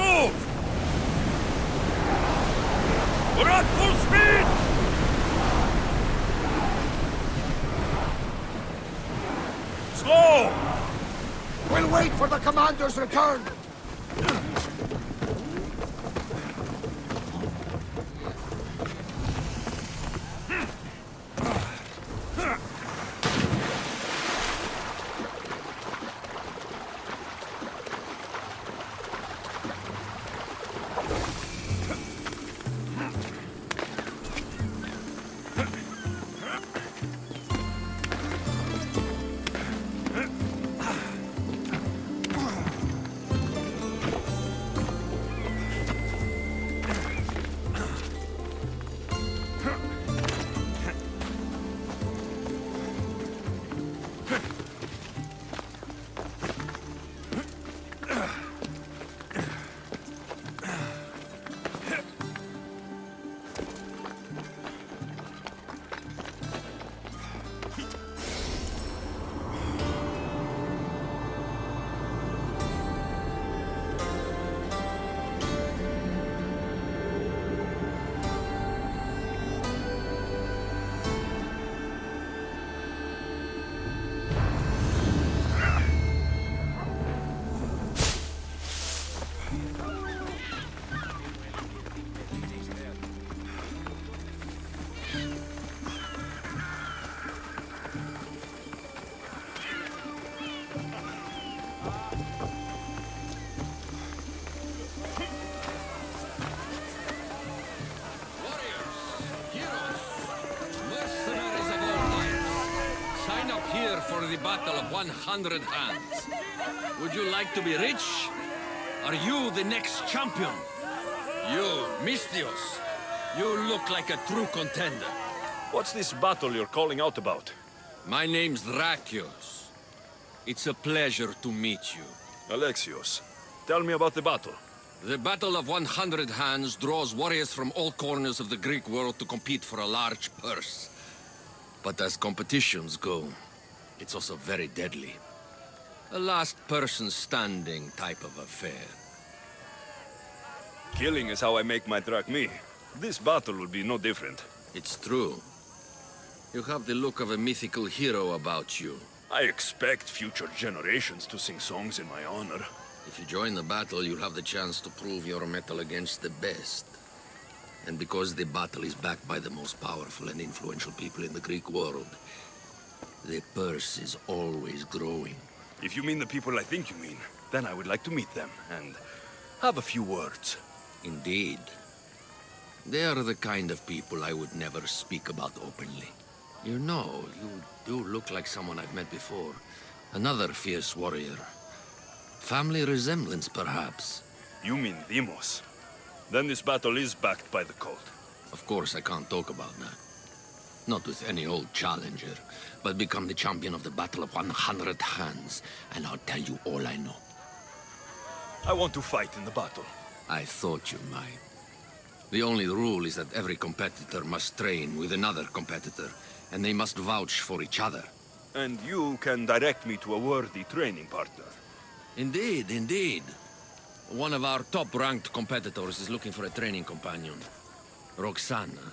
move! We're at full speed! Slow! We'll wait for the commander's return! For the battle of 100 hands. Would you like to be rich? Are you the next champion? You, Mistios, you look like a true contender. What's this battle you're calling out about? My name's Drakios. It's a pleasure to meet you. Alexios, tell me about the battle. The Battle of 100 Hands draws warriors from all corners of the Greek world to compete for a large purse. But as competitions go, it's also very deadly. A last person standing type of affair. Killing is how I make my drachmi. This battle will be no different. It's true. You have the look of a mythical hero about you. I expect future generations to sing songs in my honor. If you join the battle, you'll have the chance to prove your mettle against the best. And because the battle is backed by the most powerful and influential people in the Greek world, the purse is always growing. If you mean the people I think you mean, then I would like to meet them and have a few words. Indeed. They are the kind of people I would never speak about openly. You know, you do look like someone I've met before. Another fierce warrior. Family resemblance, perhaps. You mean Deimos? Then this battle is backed by the cult. Of course, I can't talk about that. Not with any old challenger, but become the champion of the Battle of 100 Hands, and I'll tell you all I know. I want to fight in the battle. I thought you might. The only rule is that every competitor must train with another competitor, and they must vouch for each other. And you can direct me to a worthy training partner. Indeed, indeed. One of our top-ranked competitors is looking for a training companion. Roxana.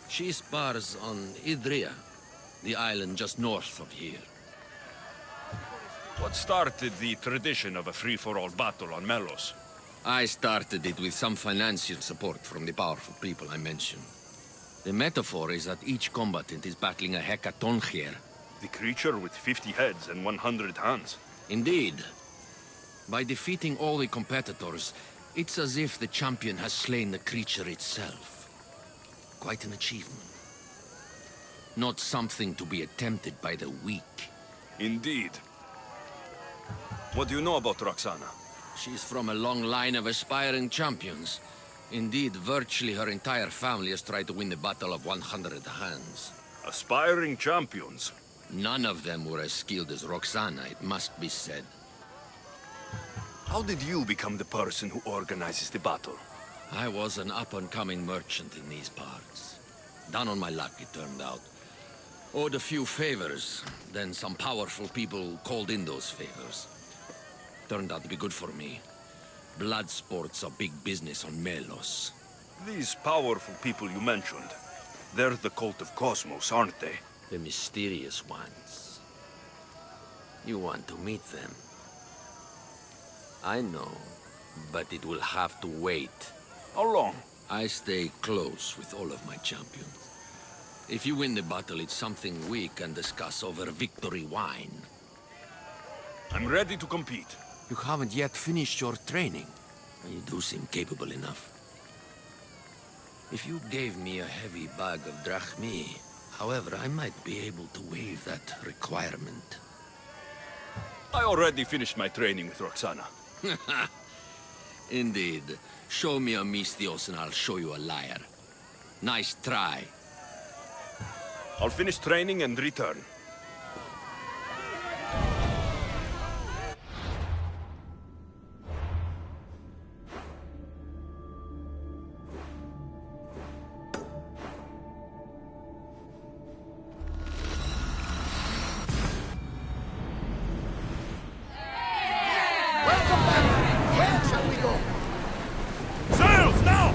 She spars on Idria, the island just north of here. What started the tradition of a free-for-all battle on Melos? I started it with some financial support from the powerful people I mentioned. The metaphor is that each combatant is battling a hecatonchier. The creature with 50 heads and 100 hands. Indeed. By defeating all the competitors, it's as if the champion has slain the creature itself. Quite an achievement. Not something to be attempted by the weak. Indeed. What do you know about Roxana? She's from a long line of aspiring champions. Indeed, virtually her entire family has tried to win the Battle of 100 Hands. Aspiring champions? None of them were as skilled as Roxana, it must be said. How did you become the person who organizes the battle? I was an up-and-coming merchant in these parts. Down on my luck, it turned out. Owed a few favors, then some powerful people called in those favors. Turned out to be good for me. Blood sports are big business on Melos. These powerful people you mentioned, they're the cult of Cosmos, aren't they? The mysterious ones. You want to meet them? I know, but it will have to wait. How long? I stay close with all of my champions. If you win the battle, it's something we can discuss over victory wine. I'm ready to compete. You haven't yet finished your training. You do seem capable enough. If you gave me a heavy bag of drachmi, however, I might be able to waive that requirement. I already finished my training with Roxana. Indeed. Show me a Mystios and I'll show you a liar. Nice try. I'll finish training and return. Welcome back! Where shall we go? Sails now!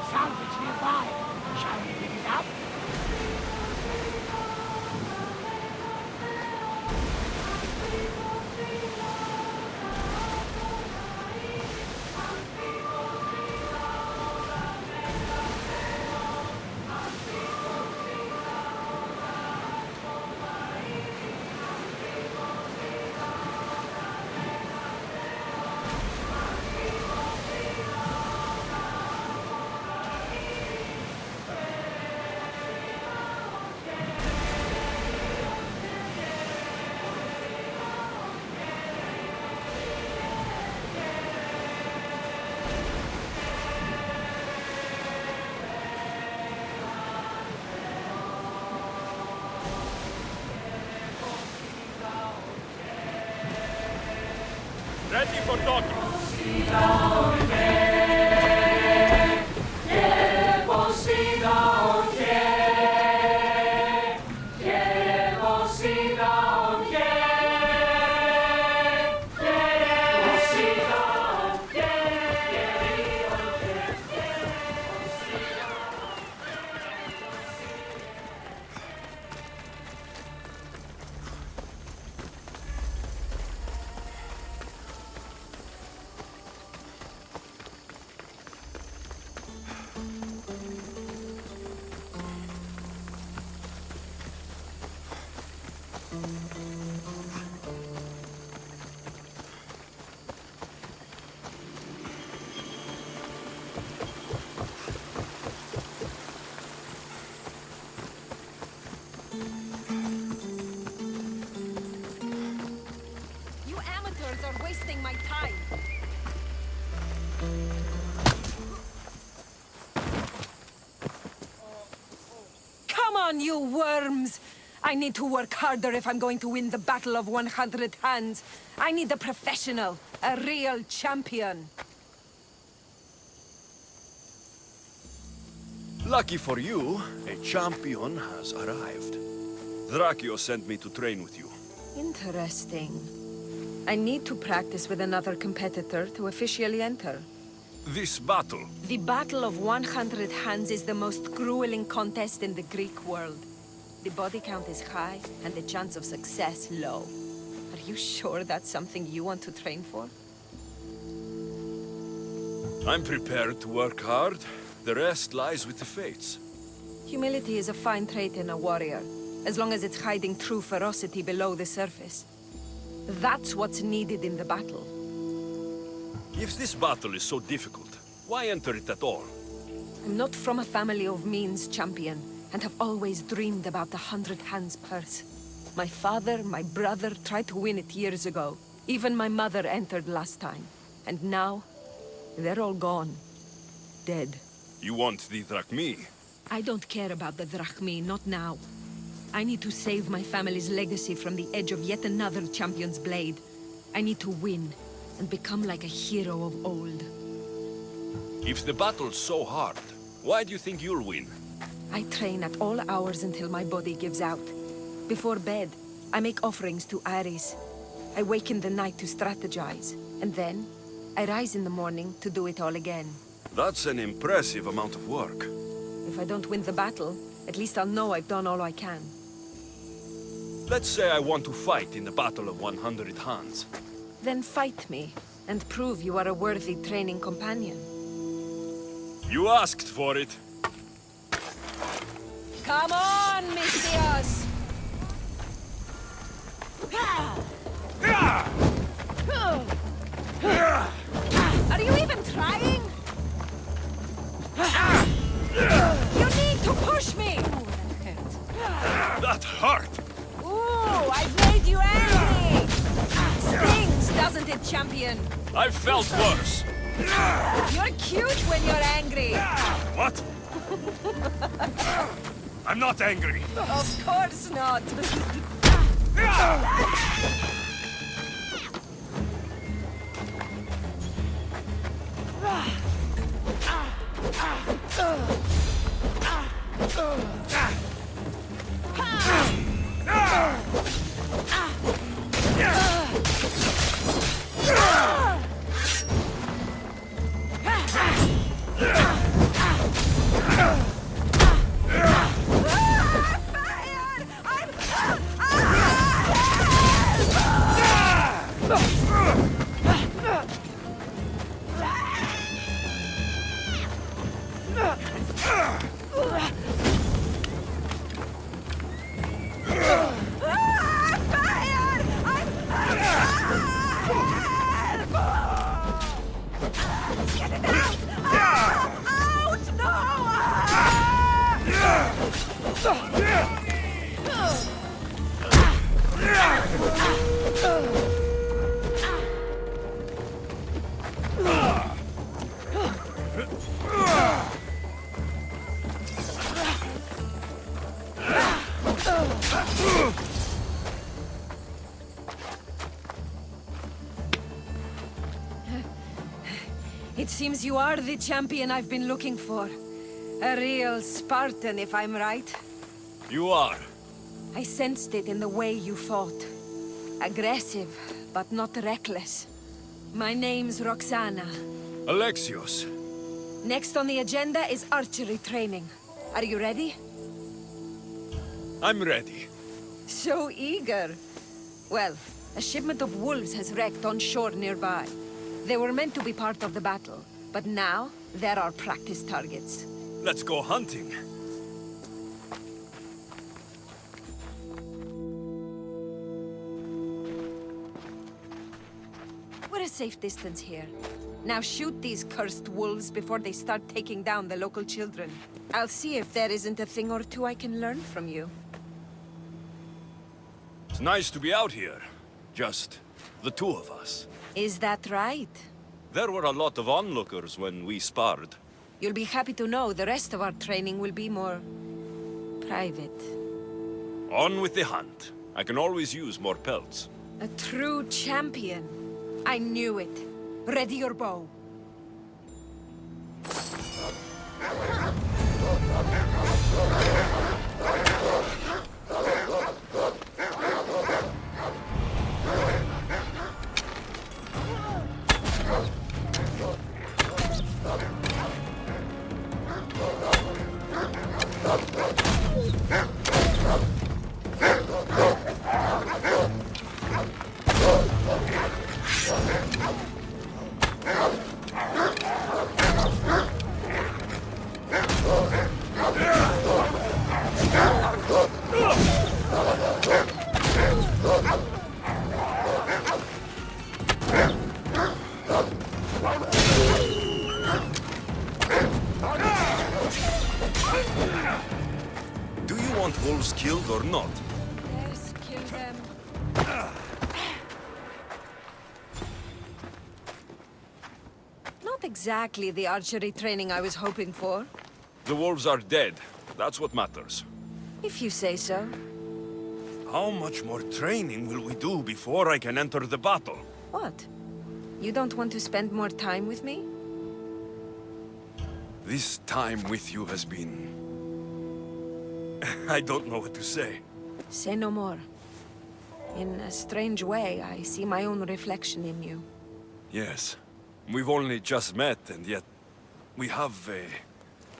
Salvage nearby. Shall we pick it up? Ready for docking. You amateurs are wasting my time. Come on, you worms! I need to work harder if I'm going to win the Battle of 100 Hands. I need a professional, a real champion. Lucky for you, a champion has arrived. Dracchio sent me to train with you. Interesting. I need to practice with another competitor to officially enter. This battle, The Battle of 100 Hands is the most grueling contest in the Greek world. The body count is high, and the chance of success low. Are you sure that's something you want to train for? I'm prepared to work hard. The rest lies with the fates. Humility is a fine trait in a warrior, as long as it's hiding true ferocity below the surface. That's what's needed in the battle. If this battle is so difficult, why enter it at all? I'm not from a family of means, champion, and have always dreamed about the 100 Hands purse. My father, my brother tried to win it years ago. Even my mother entered last time. And now, they're all gone. Dead. You want the drachmi? I don't care about the drachmi, not now. I need to save my family's legacy from the edge of yet another champion's blade. I need to win, and become like a hero of old. If the battle's so hard, why do you think you'll win? I train at all hours until my body gives out. Before bed, I make offerings to Ares. I wake in the night to strategize, and then I rise in the morning to do it all again. That's an impressive amount of work. If I don't win the battle, at least I'll know I've done all I can. Let's say I want to fight in the Battle of 100 Hands. Then fight me, and prove you are a worthy training companion. You asked for it. Come on, Mistios! Are you even trying? You need to push me! That hurt! Ooh, I've made you angry! Stings, doesn't it, champion? I've felt worse. You're cute when you're angry. What? I'm not angry. Of course not. It seems you are the champion I've been looking for. A real Spartan, if I'm right. You are. I sensed it in the way you fought. Aggressive, but not reckless. My name's Roxana. Alexios. Next on the agenda is archery training. Are you ready? I'm ready. So eager. Well, a shipment of wolves has wrecked on shore nearby. They were meant to be part of the battle, but now they're our practice targets. Let's go hunting. We're a safe distance here. Now shoot these cursed wolves before they start taking down the local children. I'll see if there isn't a thing or two I can learn from you. It's nice to be out here. Just the two of us. Is that right? There were a lot of onlookers when we sparred. You'll be happy to know the rest of our training will be more... private. On with the hunt. I can always use more pelts. A true champion. I knew it. Ready your bow. Do you want wolves killed or not? Yes, kill them. Not exactly the archery training I was hoping for. The wolves are dead. That's what matters. If you say so. How much more training will we do before I can enter the battle? What? You don't want to spend more time with me? This time with you has been... I don't know what to say. Say no more. In a strange way, I see my own reflection in you. Yes. We've only just met, and yet... we have a...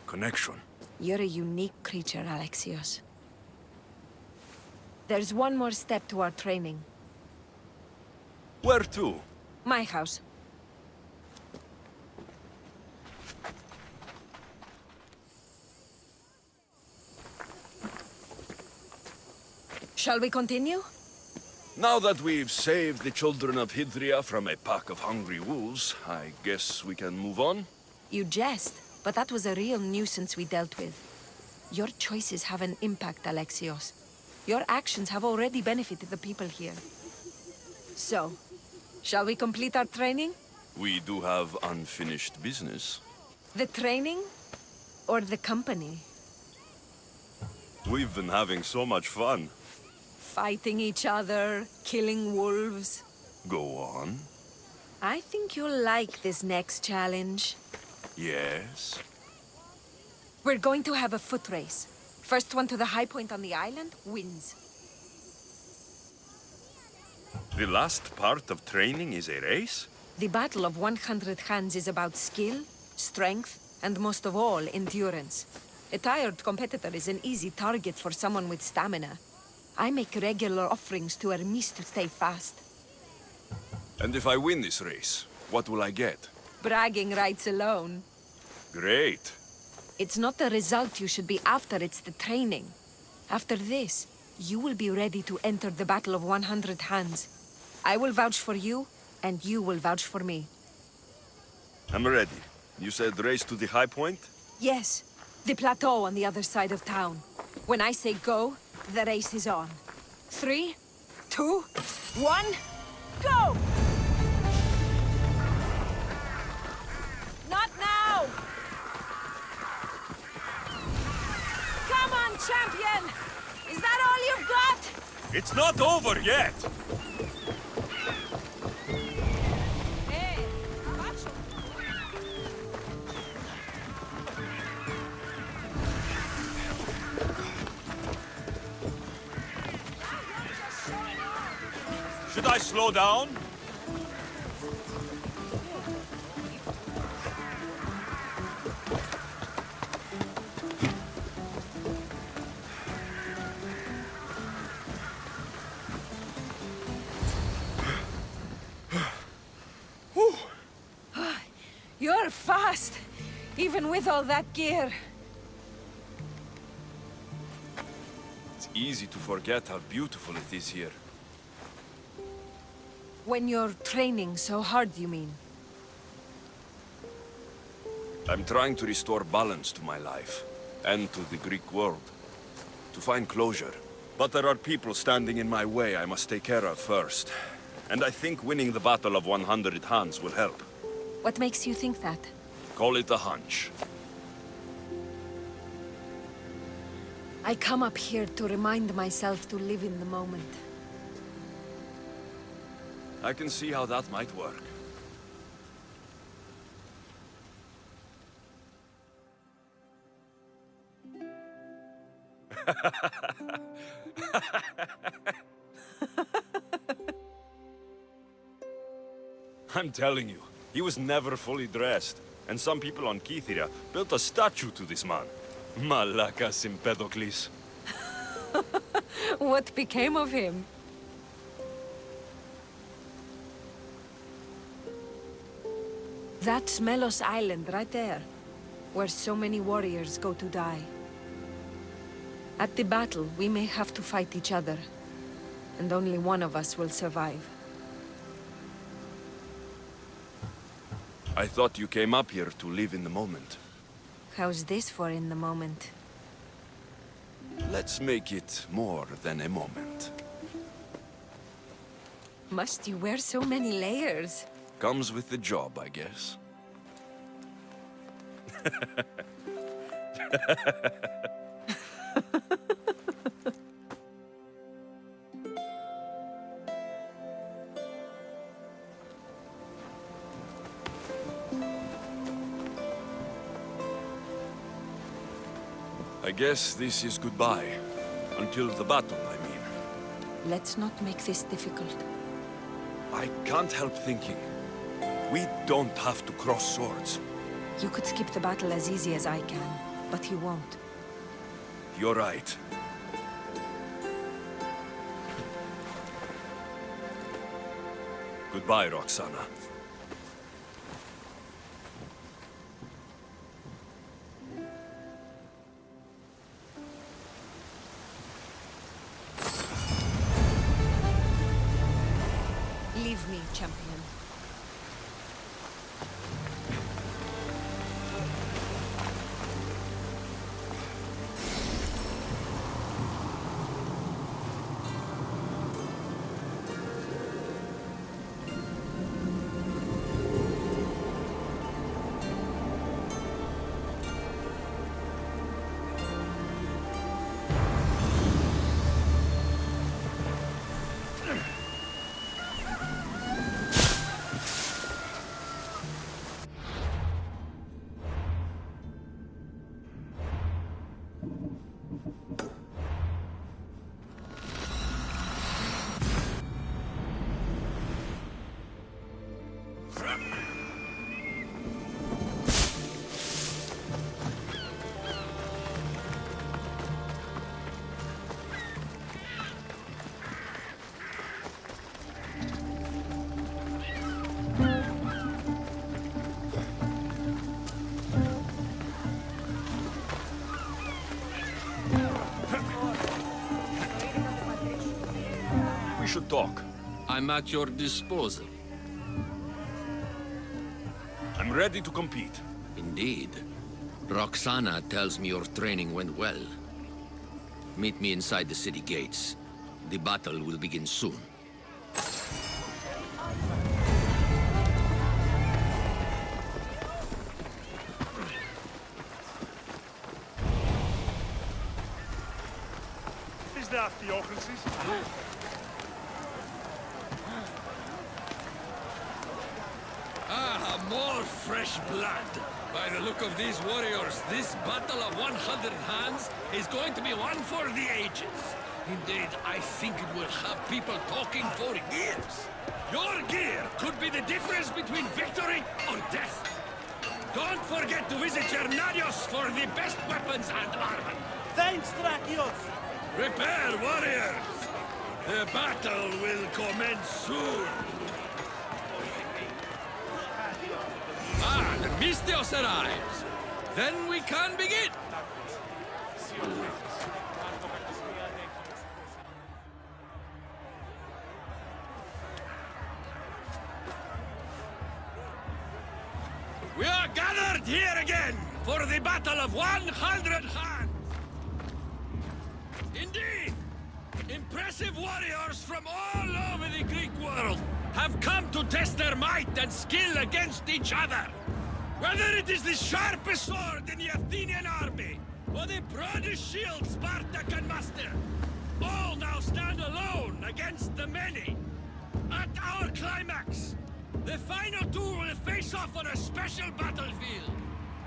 connection. You're a unique creature, Alexios. There's one more step to our training. Where to? My house. Shall we continue? Now that we've saved the children of Hydria from a pack of hungry wolves, I guess we can move on? You jest, but that was a real nuisance we dealt with. Your choices have an impact, Alexios. Your actions have already benefited the people here. So, shall we complete our training? We do have unfinished business. The training? Or the company? We've been having so much fun. Fighting each other, killing wolves. Go on. I think you'll like this next challenge. Yes? We're going to have a foot race. First one to the high point on the island wins. The last part of training is a race? The Battle of 100 Hands is about skill, strength, and most of all, endurance. A tired competitor is an easy target for someone with stamina. I make regular offerings to Hermes to stay fast. And if I win this race, what will I get? Bragging rights alone. Great. It's not the result you should be after, it's the training. After this, you will be ready to enter the Battle of 100 Hands. I will vouch for you, and you will vouch for me. I'm ready. You said race to the high point? Yes, the plateau on the other side of town. When I say go, the race is on. 3, 2, 1, go! Not now! Come on, champion! Is that all you've got? It's not over yet! Hey, macho. Should I slow down? You're fast, even with all that gear. It's easy to forget how beautiful it is here. When you're training so hard, you mean? I'm trying to restore balance to my life, and to the Greek world. To find closure. But there are people standing in my way I must take care of first. And I think winning the Battle of 100 Hands will help. What makes you think that? Call it a hunch. I come up here to remind myself to live in the moment. I can see how that might work. I'm telling you, he was never fully dressed. And some people on Kythera built a statue to this man. Malakas Empedocles. What became of him? That's Melos Island right there, where so many warriors go to die. At the battle, we may have to fight each other, and only one of us will survive. I thought you came up here to live in the moment. How's this for in the moment? Let's make it more than a moment. Must you wear so many layers? Comes with the job, I guess. I guess this is goodbye. Until the battle, I mean. Let's not make this difficult. I can't help thinking. We don't have to cross swords. You could skip the battle as easy as I can, but you won't. You're right. Goodbye, Roxana. Leave me, champion. We should talk. I'm at your disposal. I'm ready to compete. Indeed. Roxana tells me your training went well. Meet me inside the city gates. The battle will begin soon. Is that Theocrates? Ah, more fresh blood. By the look of these warriors, this battle of 100 hands is going to be one for the ages. Indeed, I think it will have people talking for years. Your gear could be the difference between victory or death. Don't forget to visit Chernarios for the best weapons and armor. Thanks, Drakios! Prepare, warriors! The battle will commence soon. Ah, the Mystios arrives. Then we can begin. We are gathered here again for the battle of 100 hands. Indeed, impressive warriors from all over the Greek world have come to test their might and skill against each other. Whether it is the sharpest sword in the Athenian army, or the broadest shield Sparta can muster, all now stand alone against the many. At our climax, the final two will face off on a special battlefield.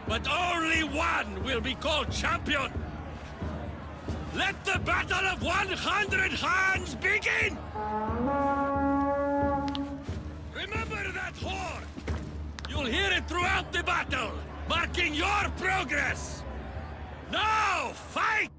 But only one will be called champion. Let the battle of 100 hands begin! Remember that horn! You'll hear it throughout the battle, marking your progress! Now, fight!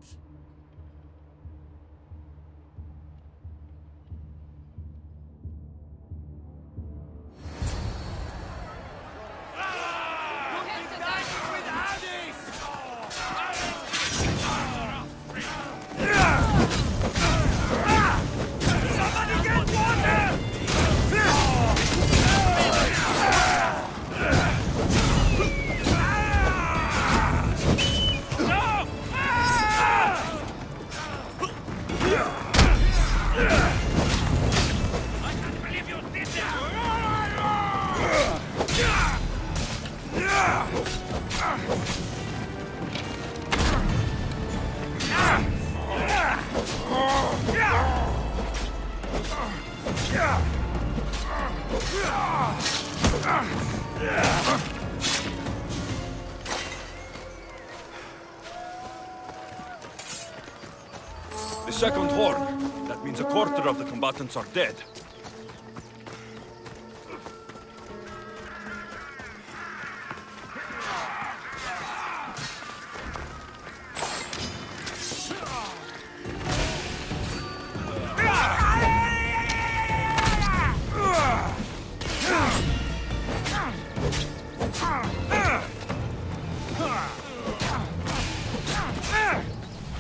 The second horn. That means a quarter of the combatants are dead.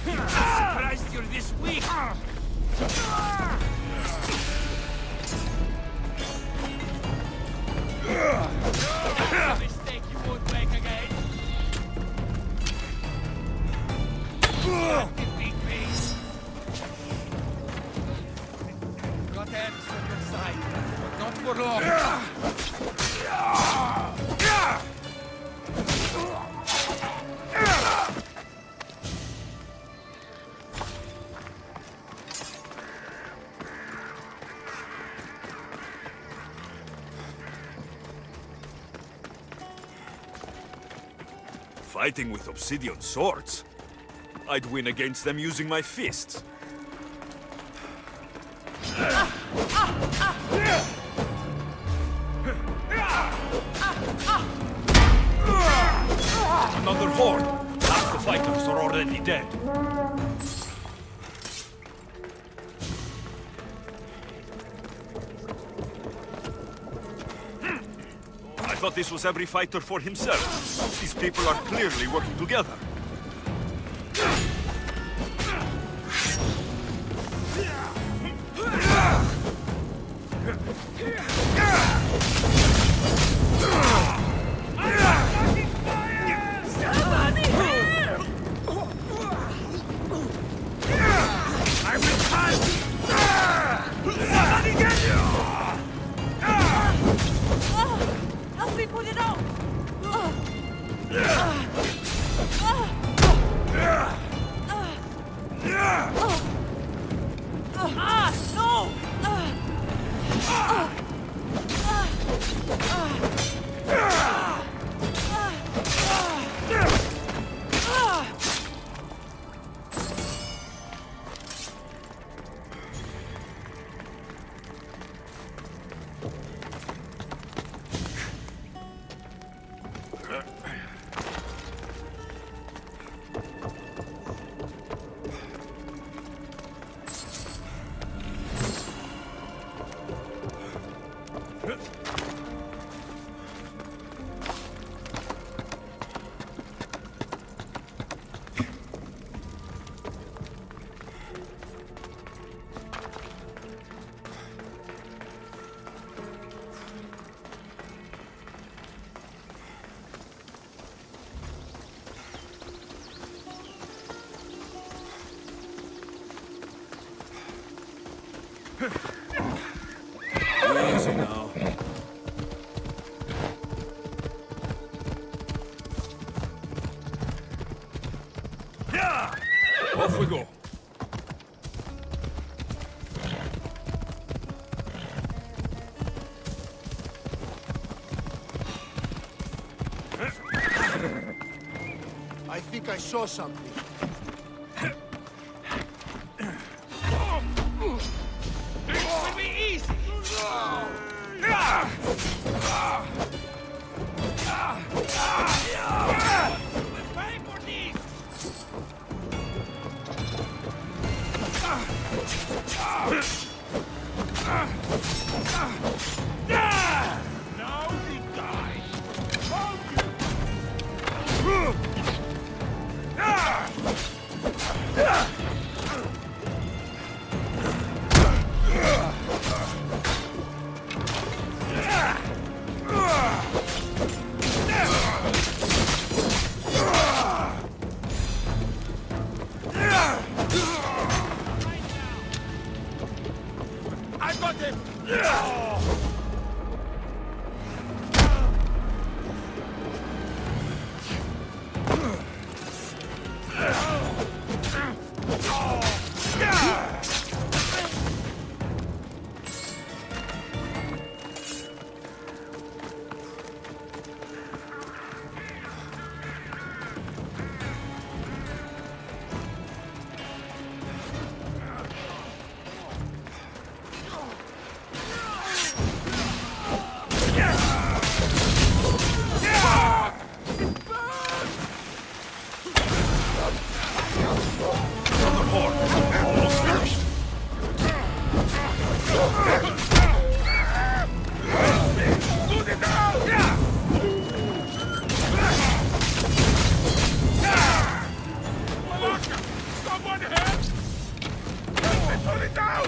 Surprised you're this weak! A mistake you won't make again! Defeat me! Got hands on your side, but not for long! Fighting with obsidian swords? I'd win against them using my fists. Another horde! Half the fighters are already dead. I thought this was every fighter for himself. These people are clearly working together. I will fight! Somebody get you! Help me put it out! Easy now. Yeah! Off we go. I think I saw something. This will be easy! We'll pay for this! Now he dies! I got him! Another horde. Almost finished. Someone help! Hold it down!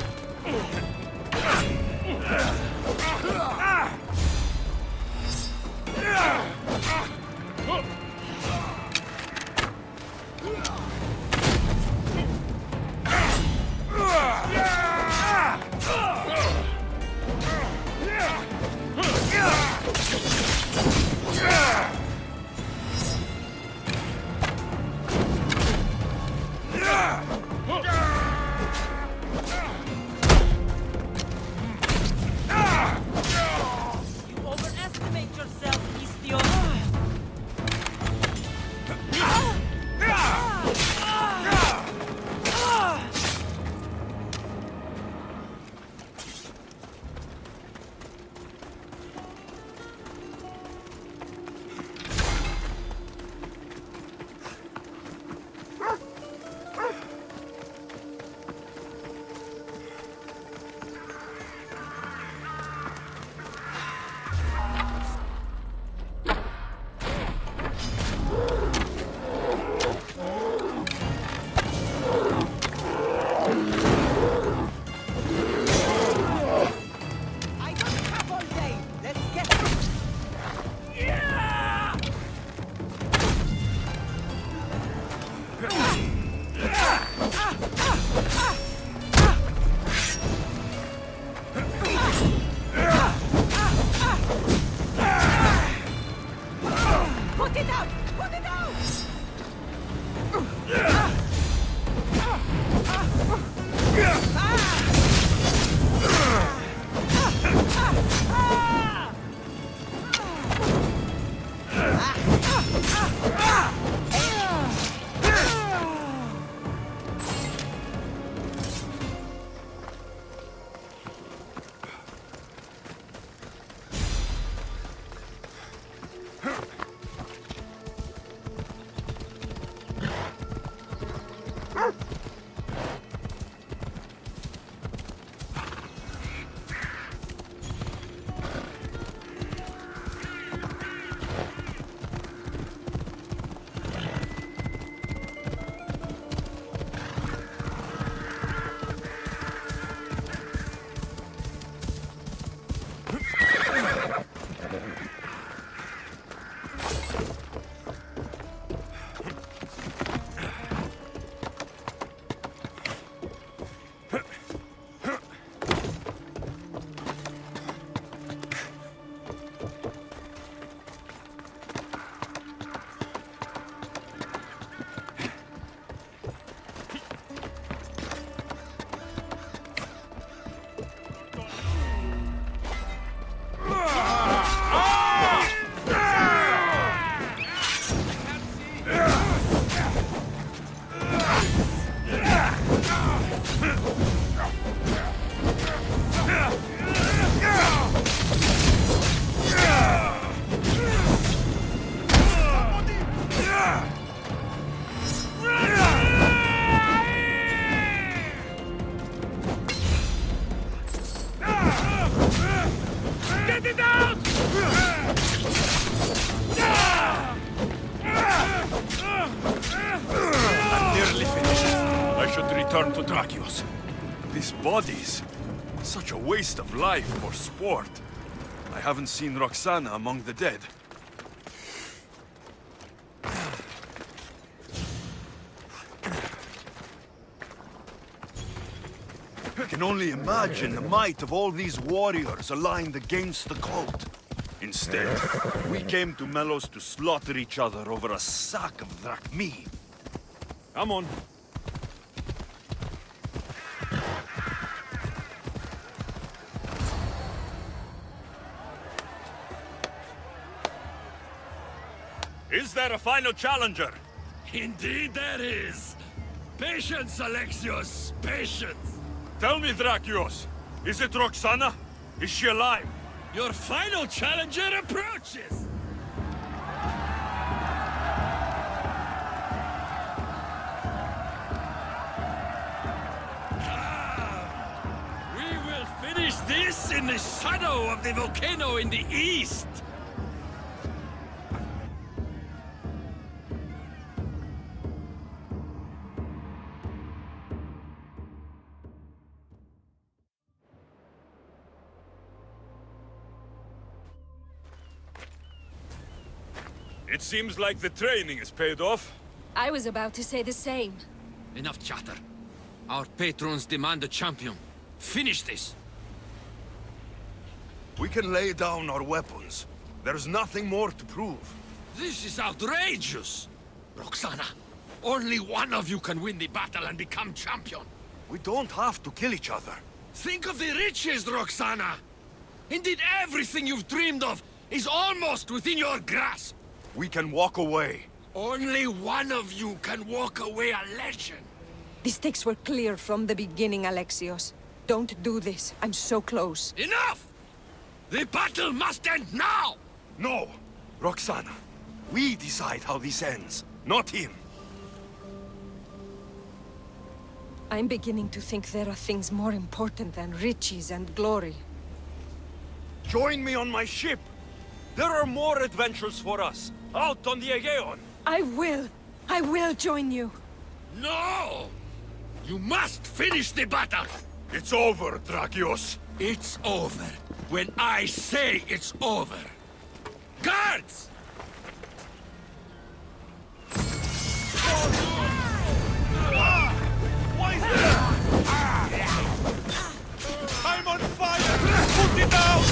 You overestimate yourself, Istio. I don't have all day. Let's get Put it out! Put it out! Get it out! I'm nearly finished. I should return to Drakios. These bodies. Such a waste of life for sport. I haven't seen Roxana among the dead. I can only imagine the might of all these warriors aligned against the cult. Instead, we came to Melos to slaughter each other over a sack of drachmi. Come on. Is there a final challenger? Indeed there is. Patience, Alexios, patience. Tell me, Drakios, is it Roxana? Is she alive? Your final challenger approaches. Hiss in the shadow of the volcano in the east! It seems like the training has paid off. I was about to say the same. Enough chatter. Our patrons demand a champion. Finish this! We can lay down our weapons. There's nothing more to prove. This is outrageous! Roxana, only one of you can win the battle and become champion. We don't have to kill each other. Think of the riches, Roxana! Indeed, everything you've dreamed of is almost within your grasp. We can walk away. Only one of you can walk away a legend. The stakes were clear from the beginning, Alexios. Don't do this. I'm so close. Enough! The battle must end now! No! Roxana, we decide how this ends, not him. I'm beginning to think there are things more important than riches and glory. Join me on my ship. There are more adventures for us, out on the Aegean. I will join you. No! You must finish the battle! It's over, Dragios. It's over when I say it's over. Guards! Why is that? I'm on fire! Put it down!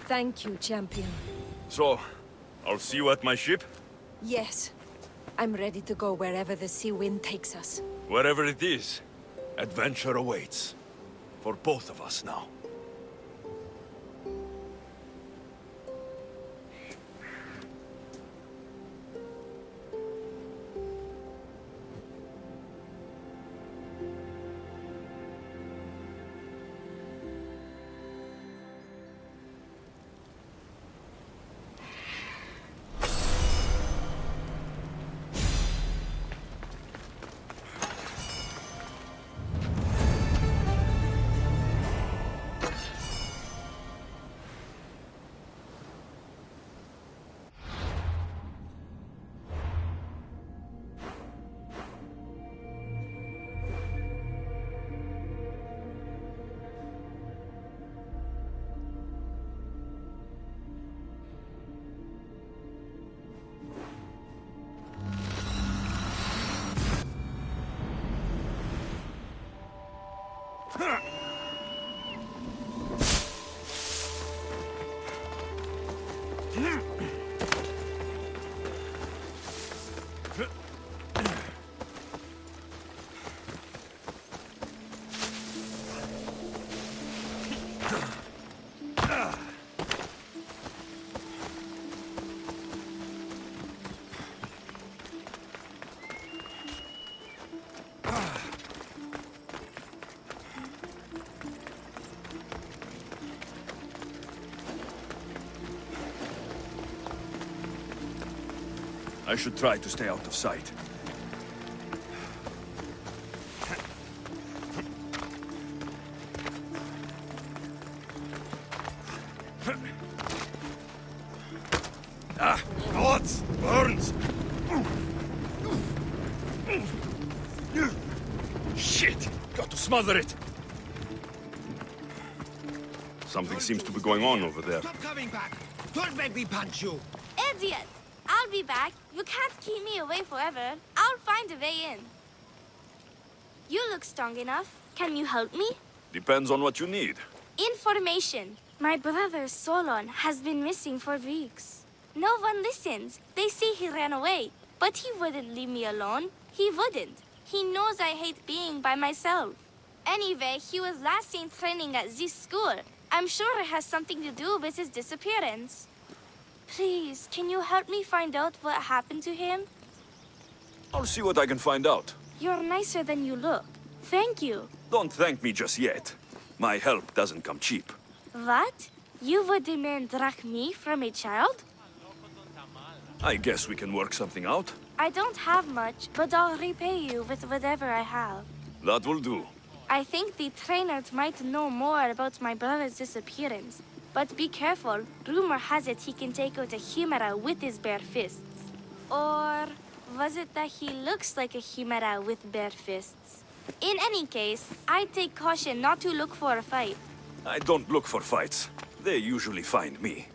Thank you, champion. So, I'll see you at my ship? Yes. I'm ready to go wherever the sea wind takes us. Wherever it is, adventure awaits. For both of us now. I should try to stay out of sight. Ah, what? Burns! Shit! Got to smother it! Something seems to be going on over there. Stop coming back! Don't make me punch you! Idiot! I'll be back. You can't keep me away forever. I'll find a way in. You look strong enough. Can you help me? Depends on what you need. Information. My brother Solon has been missing for weeks. No one listens. They say he ran away. But he wouldn't leave me alone. He wouldn't. He knows I hate being by myself. Anyway, he was last seen training at this school. I'm sure it has something to do with his disappearance. Please, can you help me find out what happened to him? I'll see what I can find out. You're nicer than you look. Thank you. Don't thank me just yet. My help doesn't come cheap. What? You would demand drachmi from a child? I guess we can work something out. I don't have much, but I'll repay you with whatever I have. That will do. I think the trainers might know more about my brother's disappearance. But be careful. Rumor has it he can take out a Chimera with his bare fists. Or was it that he looks like a Chimera with bare fists? In any case, I'd take caution not to look for a fight. I don't look for fights. They usually find me.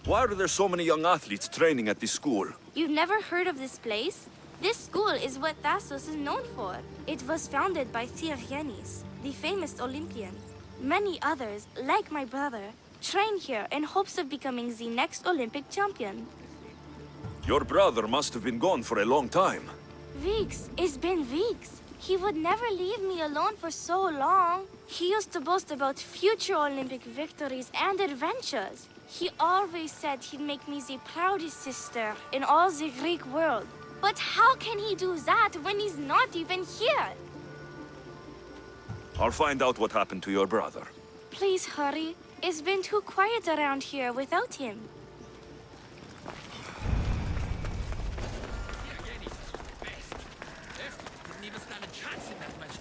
Why are there so many young athletes training at this school? You've never heard of this place? This school is what Thassos is known for. It was founded by Thiergenis, the famous Olympian. Many others, like my brother, train here in hopes of becoming the next Olympic champion. Your brother must have been gone for a long time. Weeks. It's been weeks. He would never leave me alone for so long. He used to boast about future Olympic victories and adventures. He always said he'd make me the proudest sister in all the Greek world. But how can he do that when he's not even here? I'll find out what happened to your brother. Please hurry. It's been too quiet around here without him. Didn't even stand a chance in that match.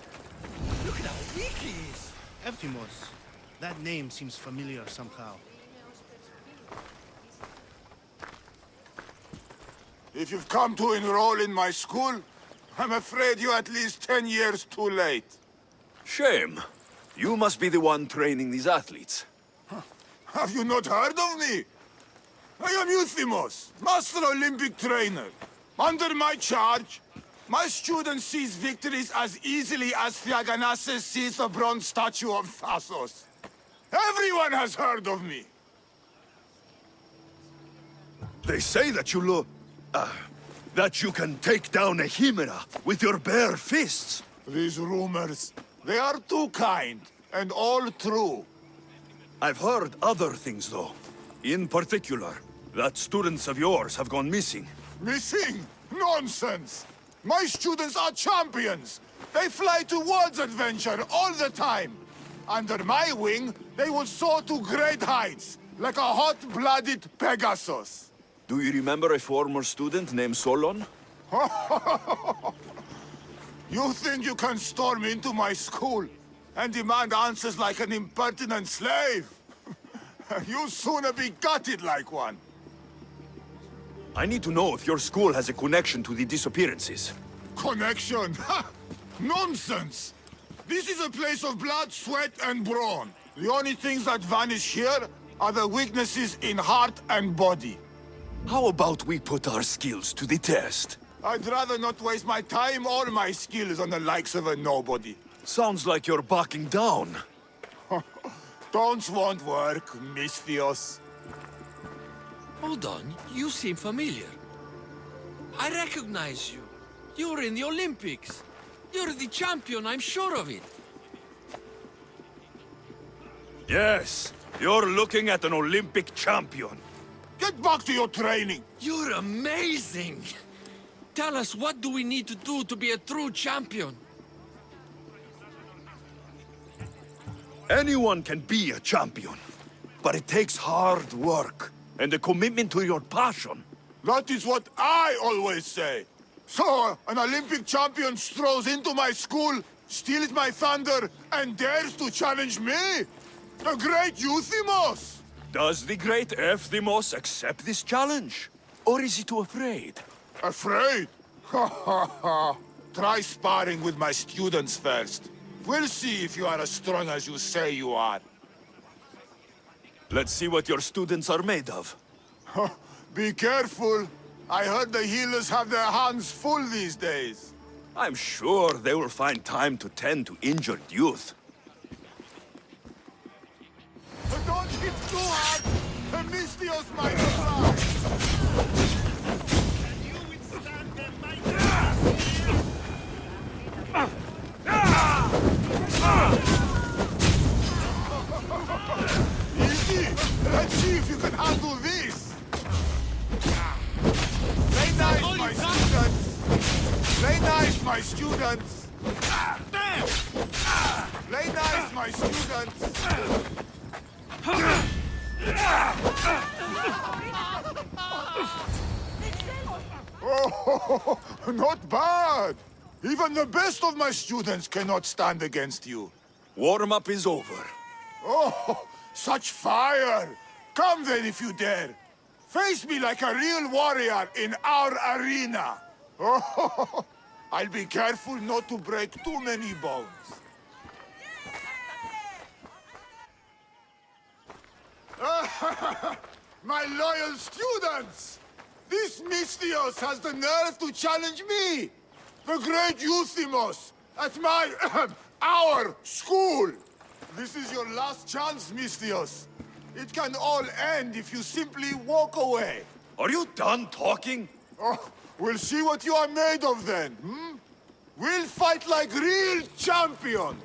Look at how weak he is! Ephimos. That name seems familiar somehow. If you've come to enroll in my school, I'm afraid you're at least 10 years too late. Shame. You must be the one training these athletes. Have you not heard of me? I am Euthymos, Master Olympic Trainer. Under my charge, my student sees victories as easily as Thiaganasses sees the bronze statue of Thassos. Everyone has heard of me. They say that that you can take down a Chimera with your bare fists. These rumors, they are too kind and all true. I've heard other things, though. In particular, that students of yours have gone missing. Missing? Nonsense! My students are champions! They fly towards adventure all the time! Under my wing, they will soar to great heights, like a hot-blooded Pegasus. Do you remember a former student named Solon? You think you can storm into my school and demand answers like an impertinent slave? You'll sooner be gutted like one. I need to know if your school has a connection to the disappearances. Connection? Ha! Nonsense! This is a place of blood, sweat, and brawn. The only things that vanish here are the weaknesses in heart and body. How about we put our skills to the test? I'd rather not waste my time or my skills on the likes of a nobody. Sounds like you're backing down. Don't want work, Misthios. Hold on, you seem familiar. I recognize you. You're in the Olympics. You're the champion, I'm sure of it. Yes, you're looking at an Olympic champion. Get back to your training. You're amazing! Tell us, what do we need to do to be a true champion? Anyone can be a champion, but it takes hard work and a commitment to your passion. That is what I always say. So, an Olympic champion strolls into my school, steals my thunder, and dares to challenge me? The great Euthymos! Does the great Euthymos accept this challenge? Or is he too afraid? Afraid? Ha ha ha. Try sparring with my students first. We'll see if you are as strong as you say you are. Let's see what your students are made of. Be careful. I heard the healers have their hands full these days. I'm sure they will find time to tend to injured youth. But don't hit too hard! The Mystios might fly! Easy! Let's see if you can handle this! Play nice, my students! Play nice, my students! Play nice, my students! Oh, not bad! Even the best of my students cannot stand against you. Warm-up is over. Oh, such fire! Come then if you dare. Face me like a real warrior in our arena. Oh, I'll be careful not to break too many bones. My loyal students! This Mystios has the nerve to challenge me! The great Euthymos! At my... our school! This is your last chance, Mystios. It can all end if you simply walk away. Are you done talking? Oh, we'll see what you are made of then, hmm? We'll fight like real champions!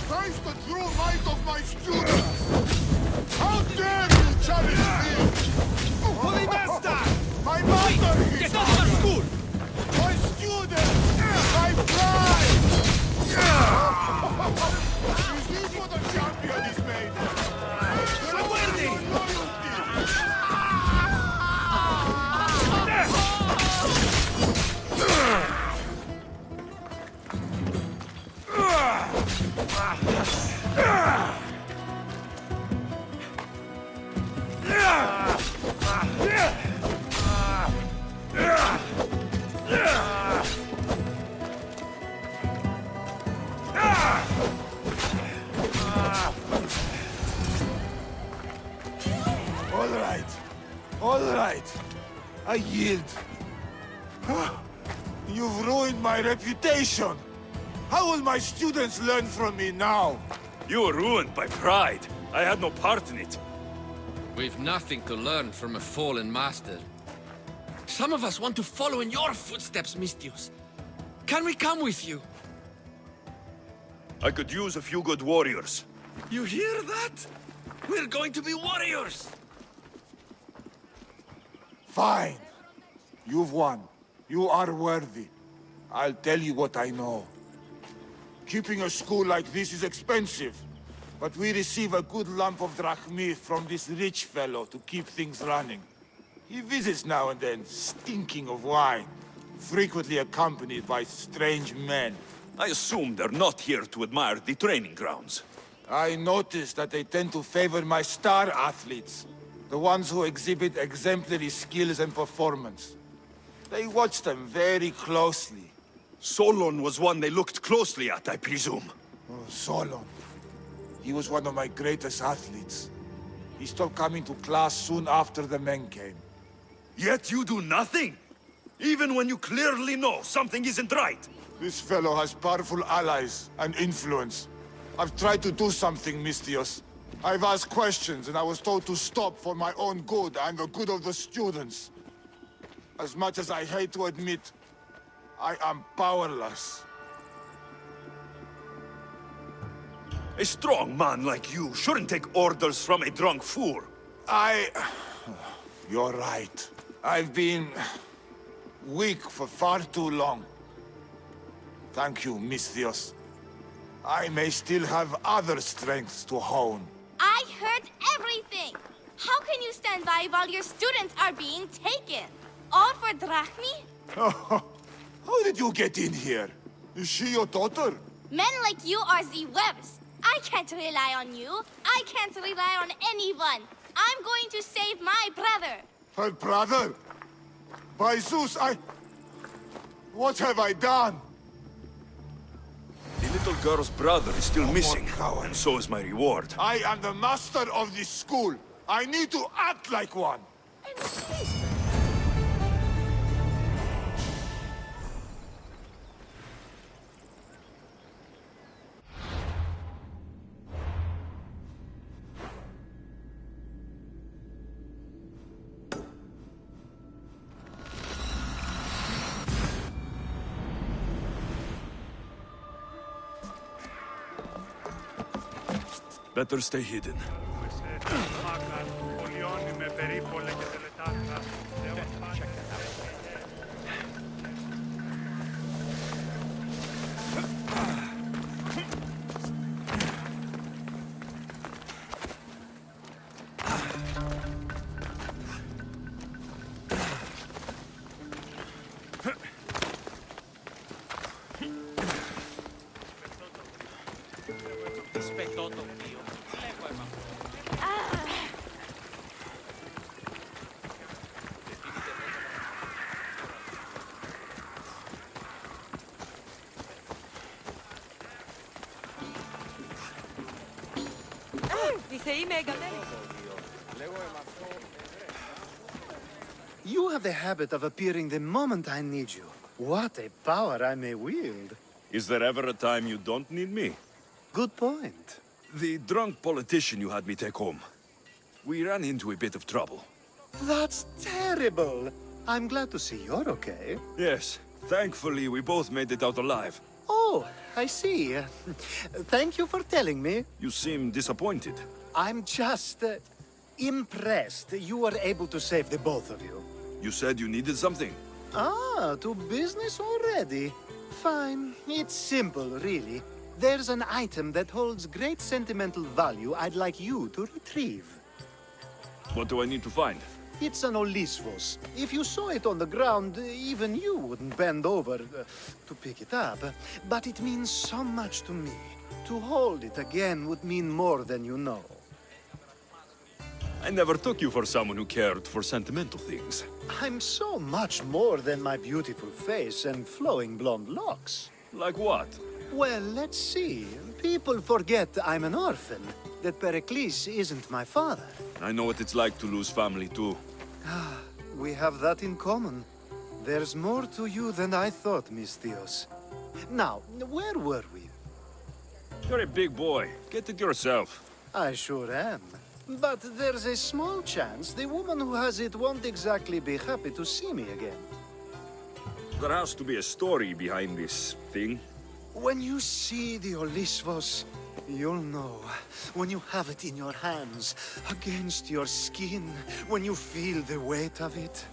Face the true might of my students! How dare you challenge me! Holy Master! My master is Get out of our school! my students! My pride! Is this what a champion is made of? Muerde! Loyalty! All right. I yield. You've ruined my reputation. How will my students learn from me now? You were ruined by pride. I had no part in it. We've nothing to learn from a fallen master. Some of us want to follow in your footsteps, Mystios. Can we come with you? I could use a few good warriors. You hear that? We're going to be warriors! Fine. You've won. You are worthy. I'll tell you what I know. Keeping a school like this is expensive, but we receive a good lump of drachmi from this rich fellow to keep things running. He visits now and then, stinking of wine, frequently accompanied by strange men. I assume they're not here to admire the training grounds. I noticed that they tend to favor my star athletes, the ones who exhibit exemplary skills and performance. They watch them very closely. Solon was one they looked closely at, I presume. Oh, Solon. He was one of my greatest athletes. He stopped coming to class soon after the men came. Yet you do nothing? Even when you clearly know something isn't right? This fellow has powerful allies and influence. I've tried to do something, Mystios. I've asked questions, and I was told to stop for my own good and the good of the students. As much as I hate to admit, I am powerless. A strong man like you shouldn't take orders from a drunk fool. You're right. I've been... weak for far too long. Thank you, Misthios. I may still have other strengths to hone. I heard everything! How can you stand by while your students are being taken? All for drachmi? How did you get in here? Is she your daughter? Men like you are the webs. I can't rely on you. I can't rely on anyone. I'm going to save my brother. Her brother? By Zeus, what have I done? The little girl's brother is still missing, coward. and so is my reward. I am the master of this school. I need to act like one. Better stay hidden. You have the habit of appearing the moment I need you. What a power I may wield. Is there ever a time you don't need me? Good point. The drunk politician you had me take home. We ran into a bit of trouble. That's terrible. I'm glad to see you're okay. Yes, thankfully we both made it out alive. Oh, I see. Thank you for telling me. You seem disappointed. I'm just impressed you were able to save the both of you. You said you needed something. Ah, to business already. Fine. It's simple, really. There's an item that holds great sentimental value I'd like you to retrieve. What do I need to find? It's an Olisvos. If you saw it on the ground, even you wouldn't bend over to pick it up. But it means so much to me. To hold it again would mean more than you know. I never took you for someone who cared for sentimental things. I'm so much more than my beautiful face and flowing blonde locks. Like what? Well, let's see. People forget I'm an orphan, that Pericles isn't my father. I know what it's like to lose family too. We have that in common. There's more to you than I thought, Misthios. Now, where were we? You're a big boy. Get it yourself. I sure am. But there's a small chance the woman who has it won't exactly be happy to see me again. There has to be a story behind this thing. When you see the Olisvos, you'll know. When you have it in your hands, against your skin, when you feel the weight of it,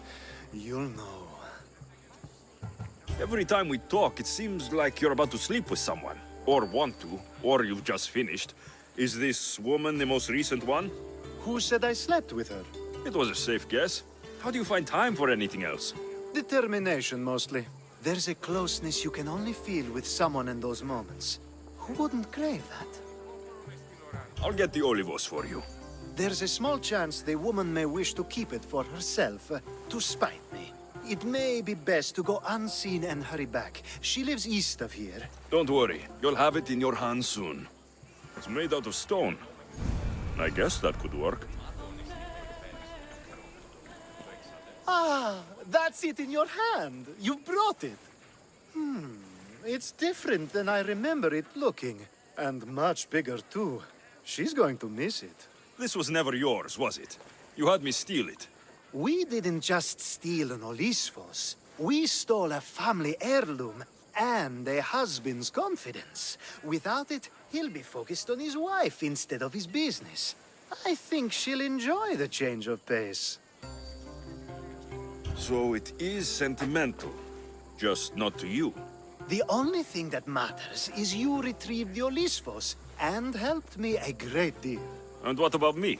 you'll know. Every time we talk, it seems like you're about to sleep with someone. Or want to, or you've just finished. Is this woman the most recent one? Who said I slept with her? It was a safe guess. How do you find time for anything else? Determination, mostly. There's a closeness you can only feel with someone in those moments. Who wouldn't crave that? I'll get the olivos for you. There's a small chance the woman may wish to keep it for herself, to spite me. It may be best to go unseen and hurry back. She lives east of here. Don't worry, you'll have it in your hands soon. It's made out of stone. I guess that could work. Ah, that's it in your hand. You brought it. It's different than I remember it looking. And much bigger, too. She's going to miss it. This was never yours, was it? You had me steal it. We didn't just steal an Olisvos. We stole a family heirloom and a husband's confidence. Without it, he'll be focused on his wife instead of his business. I think she'll enjoy the change of pace. So it is sentimental. Just not to you. The only thing that matters is you retrieved the Olisphos and helped me a great deal. And what about me?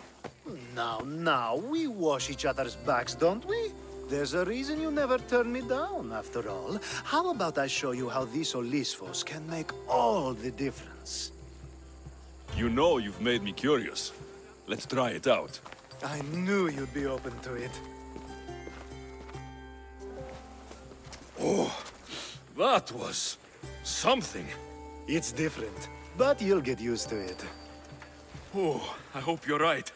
Now, we wash each other's backs, don't we? There's a reason you never turn me down, after all. How about I show you how these Olisphos can make all the difference? You know you've made me curious. Let's try it out. I knew you'd be open to it. Oh, that was something. It's different, but you'll get used to it. Oh, I hope you're right.